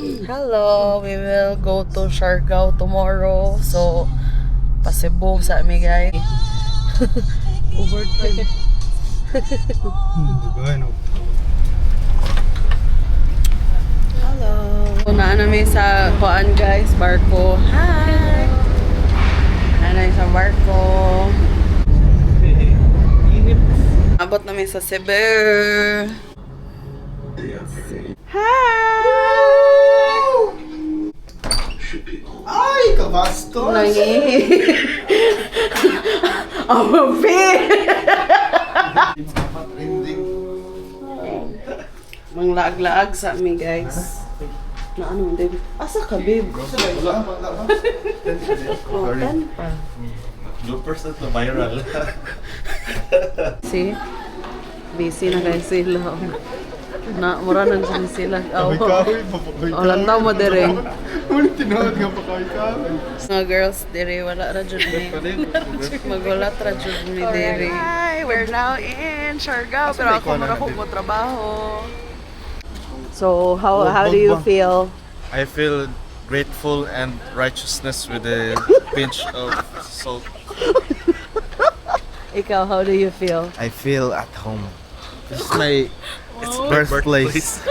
Hello, we will go to Siargao tomorrow. So, pasibog sa amin guys. Overtime. Hello. Unaan namin sa kuan guys, barko. Hi! Nanay sa barko. Abot namin sa Cebu. Hi! Ay, kabastos! Nangi. Oh, babe! Manglaag-laag sa amin guys. Na ano, David? Asa ka, babe? Oh, tan pa. Bloopers na to, viral. See? Busy na guys sila. Na, mura nang sila. Oh, lantaw mo dire. Ulit tinawag nga pa kawin-kawin. Mga girls dire, wala ra jud ni. Magulat ra jud ni dire. Hi, we're now in Siargao. Pero ako mura ko mo trabaho. So, how do you feel? I feel grateful and righteousness with a pinch of salt. Ikaw, how do you feel? I feel at home. This is my birthplace.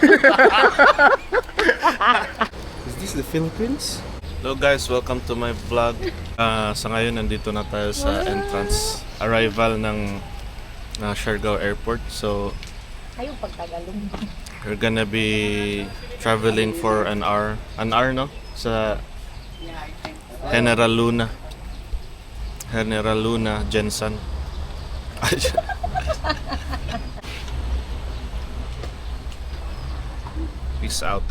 Is this the Philippines? Hello guys, welcome to my vlog. Sa ngayon, nandito na tayo sa entrance arrival ng Siargao Airport. So, we're gonna be traveling for an hour. An hour, no? Sa General Luna, Jensen. Peace out.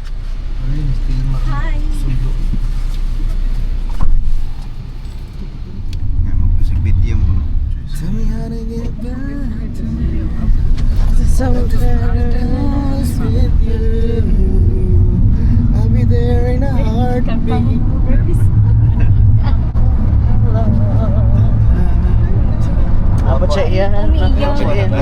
Video mo. Tell me how to get back to you. Sometimes with you. I'll be there in a heartbeat. Apa siya yan? Apa siya yan?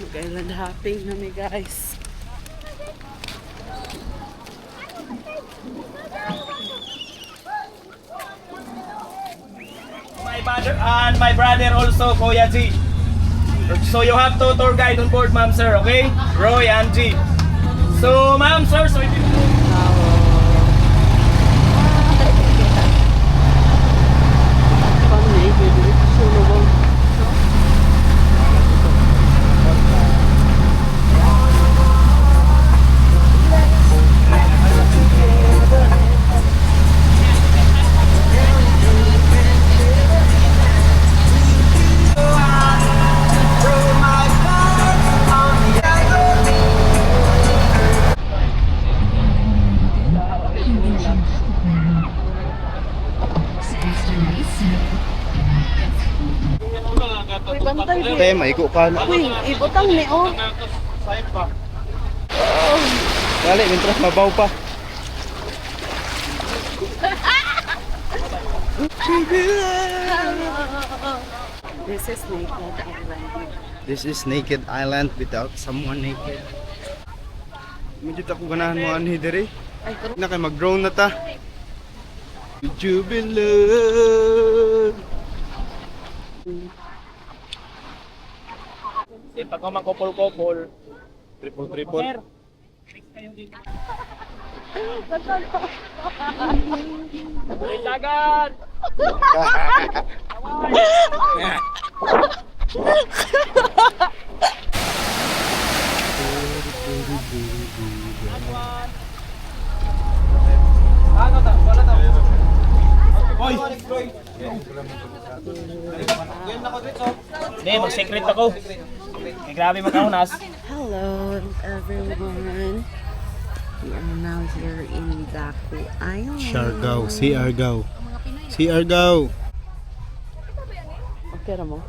Mag-island hopping na guys. My brother and my brother also, Kuya G. So you have two tour guide on board, ma'am sir, okay? Roy and G. So ma'am sir, so if you Tayo, maiko ka na. Uy, ibutang ni oh. Dali, mintras mabaw pa. This is Naked Island. This is Naked Island without someone naked. Medyo ako ganahan mo ani diri. Ay, pero Na kay mag-drone na ta. Would you be loved? pag kumakopol-kopol, Triple. sir. Dagan! Ano ta? Wala ta. Oy! Hindi, mag-secret ako. Ay, grabe magkaunas. hello everyone. We are now here in Daku Island. Siargao, Siargao. Siargao. Okay ra mo?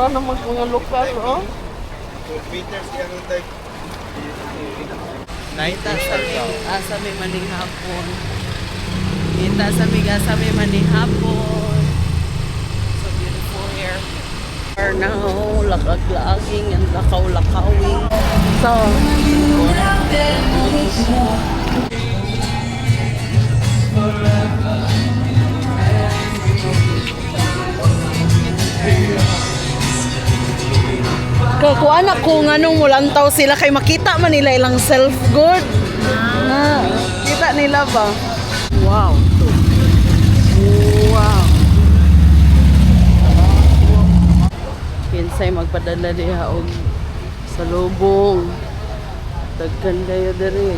Mura naman mga lokal, oh. 2 meters yung tag. Kita sa asa may maning hapon. Kita sa asa may maning hapon. So beautiful here. Are now lakag-laging and lakaw-lakawing. So, kaya kung anak ko nga nung mulantaw sila kay makita man nila ilang self-good. Kita nila ba? Wow. Wow. Kinsay magpadala diha og salubong. Dagkan kayo diri.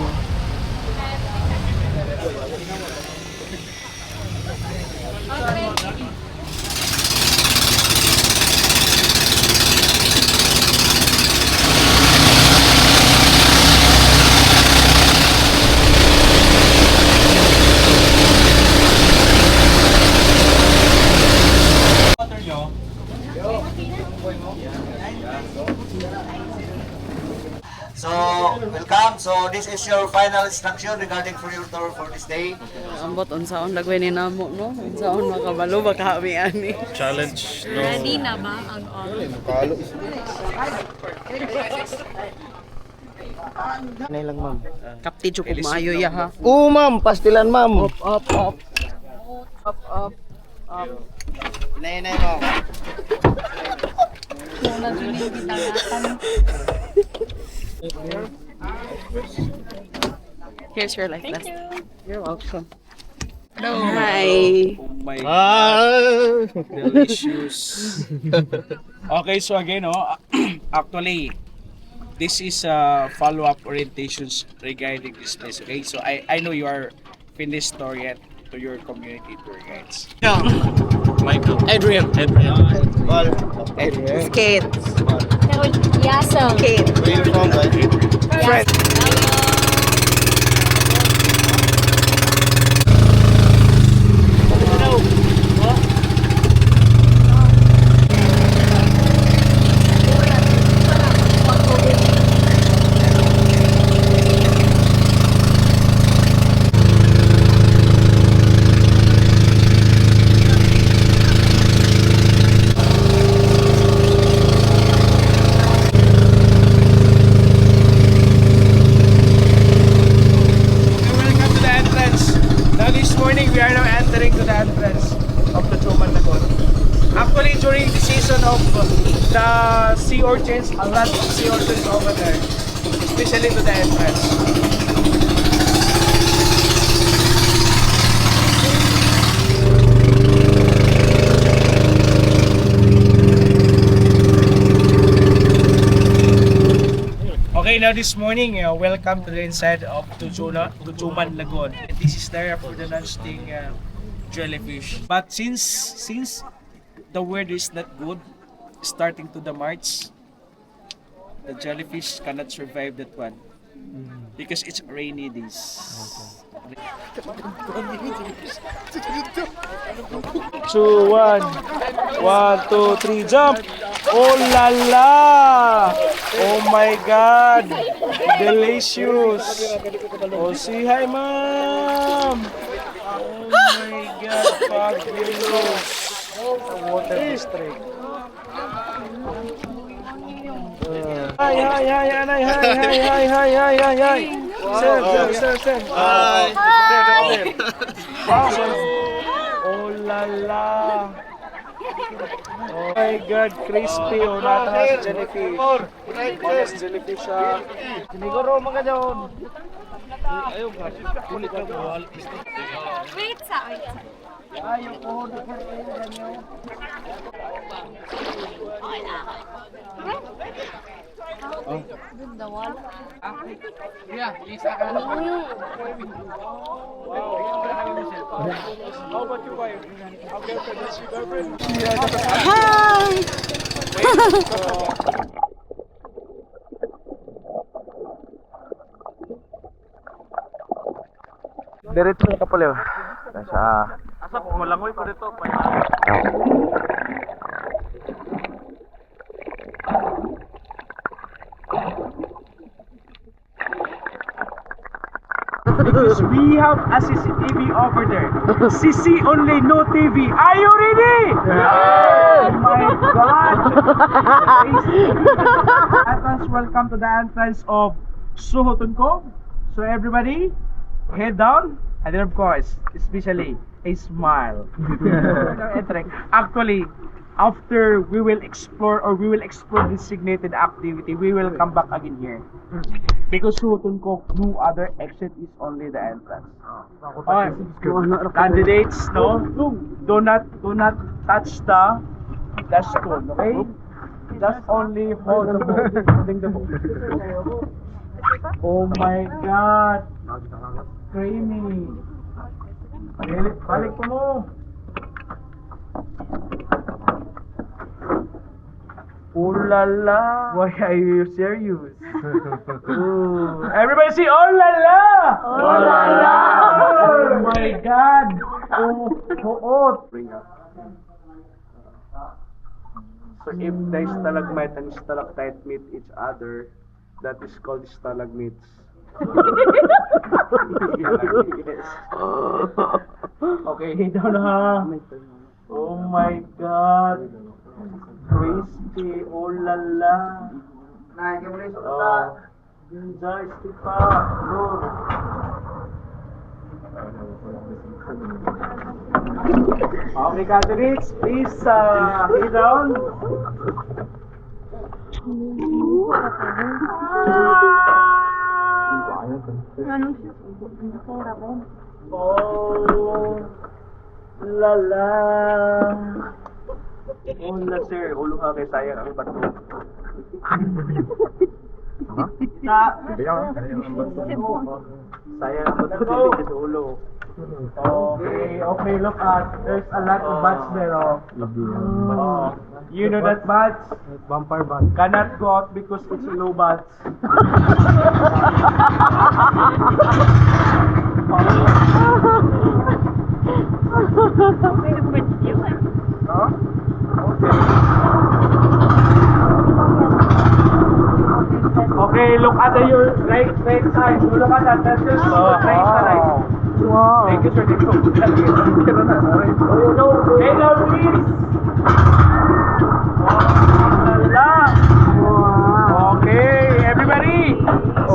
So, welcome. So, this is your final instruction regarding for your tour for this day. Ambot unsaon lagway ni namo no? Unsaon makabalo ba kami ani? Challenge, no? Ready na ba ang all? Nay lang, ma'am. Kapti jud ko maayo ya ha. Oo, ma'am. Pastilan, ma'am. Up up up. Up up up. Nay, ma'am. Wala dyan yung bitangatan. Here's your life vest. Thank you. You're welcome. Hi. Delicious. Okay, so again, actually, this is follow-up orientations regarding this place. Okay, so I know you are finished tour yet to your community tour guides. Michael. Adrian. Ball. Skate. Yasam. Skate. Where you from, guys? Friend. Welcome to the entrance. Now this morning we are now entering to the entrance of the Truman Lagoon. Actually during the season of the sea urchins, a lot of sea urchins over there, especially to the entrance. Okay, now this morning, welcome to the inside of Tujuman Lagoon. This is there for the nesting jellyfish. But since the weather is not good, starting to the March, the jellyfish cannot survive that one because it's rainy days. Two, one, 1, 2, 3, jump! Oh la la! Oh my God! Delicious! Oh, say hi, ma'am! Oh my God, fabulous! Water district. Hi, anay, hi. Sir. Hi. Oh la la! Oh my God, crispy. Oh, nata sa jellyfish. Yes, jellyfish siya. Siniguro mga dyan. Ayaw ka. Kulit ka mo. Wait sa. Ayaw ko. The wall. How about you, wife? How girlfriend? Is your girlfriend? Hi. Diretso na ka pala. Nasa... Asa po, malangoy ko dito. Because we have a CCTV over there. CC only, no TV. Are you ready? Oh my God! Entrance, welcome to the entrance of Suhotun Cove. So everybody, head down, and then of course, especially a smile. Actually, after we will explore designated activity, we will come back again here. Because Suhotun Cove, no other exit is only the entrance. Okay. Candidates, no, do not touch the stone, okay? Just only hold the boat, holding the boat. Oh my God! Creamy! Balik ko mo! Oh la la! Why are you serious? Ooh. Everybody say oh la la! Oh la la! Oh my God! Oh, oh, So if the stalagmite and stalactite meet each other, that is called stalagmites. Yes. Okay, down ha. Oh my God. Crispy, oh la la. Oh, enjoy, stick pa. Okay, candidates, please head down. Oh, la la. Oh, la sir, ulo ka kay sayang ang bato. Sayang ang bato dito sa ulo. Okay, okay, look at, there's a lot of bats there, oh. You know that bats? Vampire bat. Cannot go out because it's low bats. Huh? Okay, look at your right side. Look at that. That's just right side. Wow. Thank you, sir. Thank you. Hey, now, please. Wow. Okay, everybody,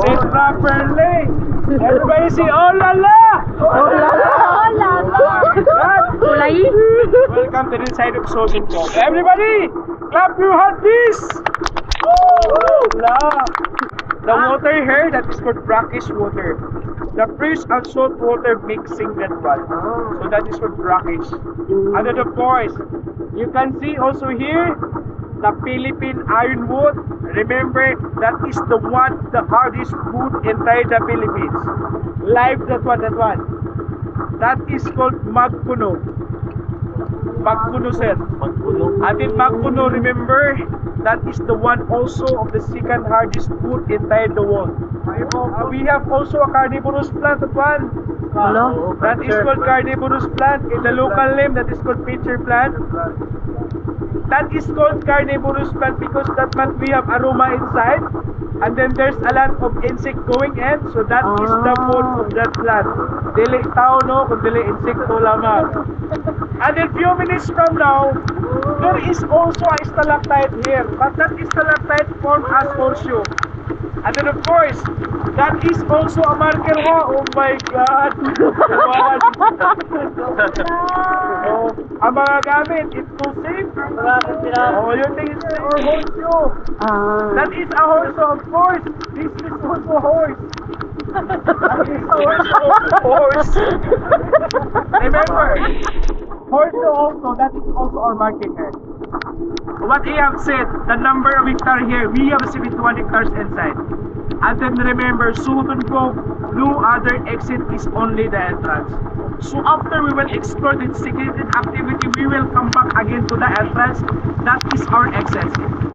sit properly. Everybody say, oh la la! Oh la la! Oh la la! Welcome to the side of Suhotun Cove. Everybody, clap your hands, please. Oh la! The water here, that is called brackish water. The fresh and salt water mixing that one. So that is called brackish. And then of course, you can see also here, the Philippine ironwood. Remember, that is the hardest wood inside the Philippines. Live, that one. That is called magkuno. Magkuno, sir. And in magkuno, remember, that is the one also of the second hardest wood inside the world. We have also a carnivorous plant, that one. Hello? That is called carnivorous plant. In the local name, that is called pitcher plant. That is called carnivorous plant because that plant we have aroma inside, and then there's a lot of insect going in, so that is the food of that plant. Dili tao, no, kung dili insekto lamang. And then few minutes from now, there is also a stalactite here, but that stalactite formed as horseshoe. And then of course, that is also a marker ho. Oh my God! Oh, ang mga gamit, it's too safe. Oh, you think it's a horseshoe? That is a horseshoe, of course. This is also a horse. That is a horse. Remember, horseshoe also, that is also our market here. What I have said, the number of hectares here, we have 71 hectares inside. And then remember, Suhotun Cove, no other exit is only the entrance. So after we will explore the designated activity, we will come back again to the entrance. That is our exit.